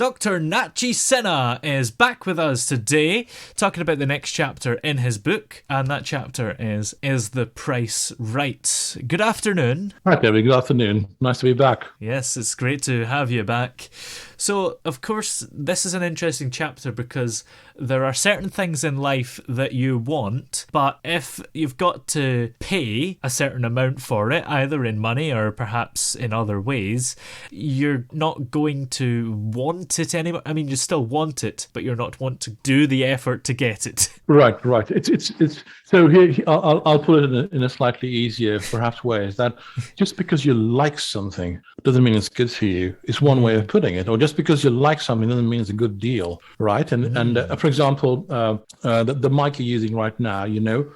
Dr. Nachi Sinha is back with us today, talking about the next chapter in his book, and that chapter is the price right? Good afternoon. Hi, David. Good afternoon. Nice to be back. Yes, it's great to have you back. So, of course, this is an interesting chapter because there are certain things in life that you want, but if you've got to pay a certain amount for it, either in money or perhaps in other ways, you're not going to want it anymore. I mean, you still want it, but you're not want to do the effort to get it. Right. It's so here. I'll put it in a slightly easier, perhaps, way. Is that just because you like something doesn't mean it's good for you. It's one way of putting it. Or just because you like something doesn't mean it's a good deal, right? And for example, the mic you're using right now,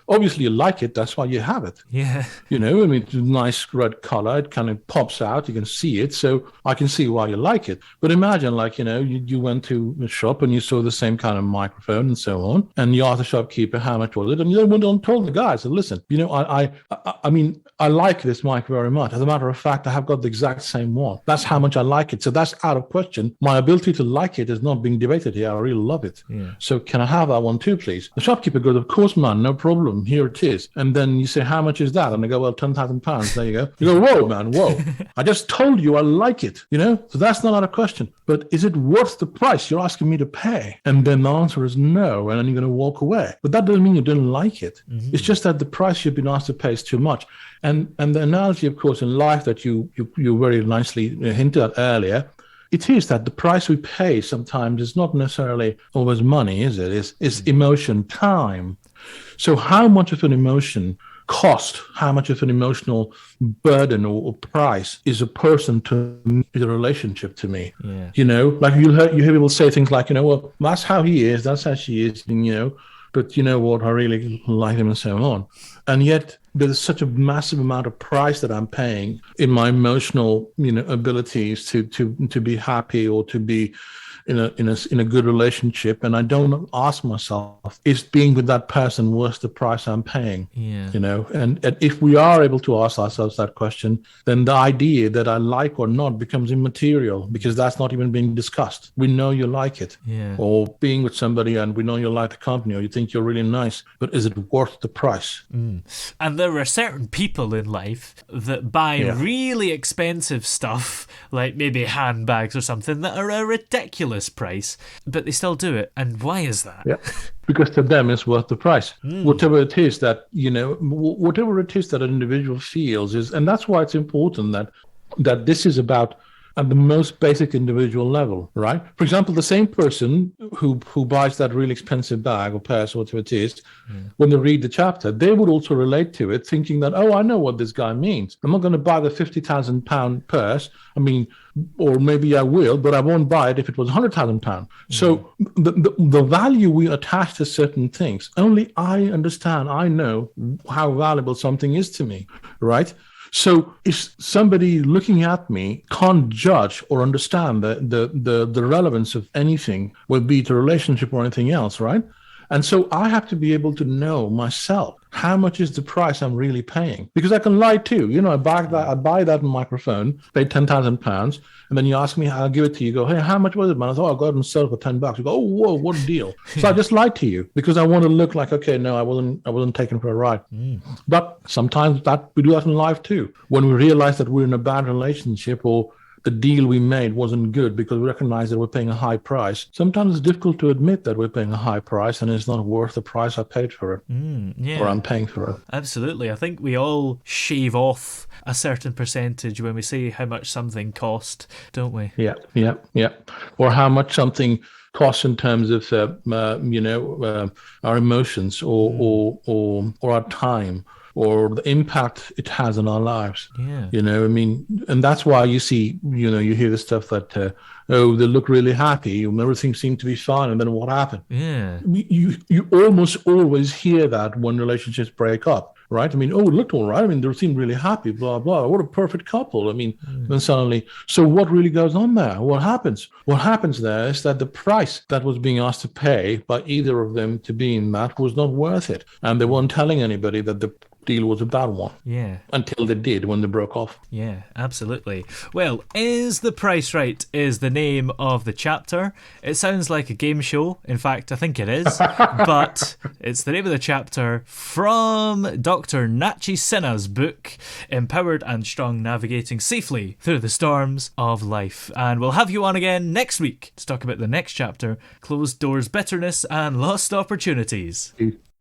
obviously you like it. That's why you have it. Yeah. I mean, it's a nice red color. It kind of pops out. You can see it. So I can see why you like it. But imagine, like, you went to a shop and you saw the same kind of microphone and so on. And you asked the shopkeeper, how much was it? And you went on and told the guy, so listen, I mean, I like this mic very much. As a matter of fact, I have got the exact same one. That's how much I like it. So that's out of question. My ability to like it is not being debated here. I really love it. Yeah. So can I have that one too, please? The shopkeeper goes, of course, man, no problem. Here it is. And then you say, how much is that? And they go, well, £10,000. There you go. You go, whoa, man, whoa. I just told you I like it, So that's not out of question. But is it worth the price you're asking me to pay? And then the answer is no. And then you're going to walk away. But that doesn't mean you didn't like it. Mm-hmm. It's just that the price you've been asked to pay is too much. And the analogy, of course, in life that you very nicely hinted at earlier, it is that the price we pay sometimes is not necessarily always money, is it? It's emotion, time. So how much of an emotion cost, how much of an emotional burden or price is a person to me, is a relationship to me? Yeah. Like you hear people say things like, well, that's how he is, that's how she is, but you know what, I really like him and so on. And yet there's such a massive amount of price that I'm paying in my emotional, abilities to be happy or to be in a good relationship, and I don't ask myself, is being with that person worth the price I'm paying? Yeah. And if we are able to ask ourselves that question, then the idea that I like or not becomes immaterial, because that's not even being discussed. We know you like it. Yeah. Or being with somebody and we know you like the company or you think you're really nice, but is it worth the price? And there are certain people in life that buy really expensive stuff, like maybe handbags or something, that are a ridiculous price, but they still do it. And why is that? Yeah, because to them it's worth the price. Whatever it is that whatever it is that an individual feels is, and that's why it's important that this is about at the most basic individual level, right? For example, the same person who buys that really expensive bag or purse or whatever it is, when they read the chapter, they would also relate to it, thinking that, oh, I know what this guy means. I'm not going to buy the £50,000 purse. I mean, or maybe I will, but I won't buy it if it was £100,000. So the value we attach to certain things, only I understand, I know how valuable something is to me, right? So if somebody looking at me can't judge or understand the relevance of anything, whether it be a relationship or anything else, right? And so I have to be able to know myself, how much is the price I'm really paying? Because I can lie too. I buy that microphone, pay £10,000, and then you ask me, I'll give it to you. You go, hey, how much was it, man? I thought, I got it and sell it for $10. You go, oh, whoa, what a deal. So I just lied to you because I want to look like, okay, no, I wasn't taken for a ride. But sometimes we do that in life too. When we realize that we're in a bad relationship or the deal we made wasn't good because we recognize that we're paying a high price. Sometimes it's difficult to admit that we're paying a high price and it's not worth the price I paid for it, or I'm paying for it. Absolutely. I think we all shave off a certain percentage when we say how much something cost, don't we? Yeah. Or how much something costs in terms of, our emotions or our time, or the impact it has on our lives. Yeah. I mean, and that's why you see, you hear the stuff that, they look really happy, everything seemed to be fine, and then what happened? Yeah. You almost always hear that when relationships break up, right? I mean, it looked all right. I mean, they seemed really happy, blah, blah. What a perfect couple. I mean, then suddenly, so what really goes on there? What happens? What happens there is that the price that was being asked to pay by either of them to be in that was not worth it. And they weren't telling anybody that deal was a bad one. Yeah. Until they did when they broke off. Yeah, absolutely. Well, Is the Price Right is the name of the chapter. It sounds like a game show. In fact, I think it is. But it's the name of the chapter from Dr. Nachi Sinha's book, Empowered and Strong Navigating Safely Through the Storms of Life. And we'll have you on again next week to talk about the next chapter, Closed Doors, Bitterness and Lost Opportunities.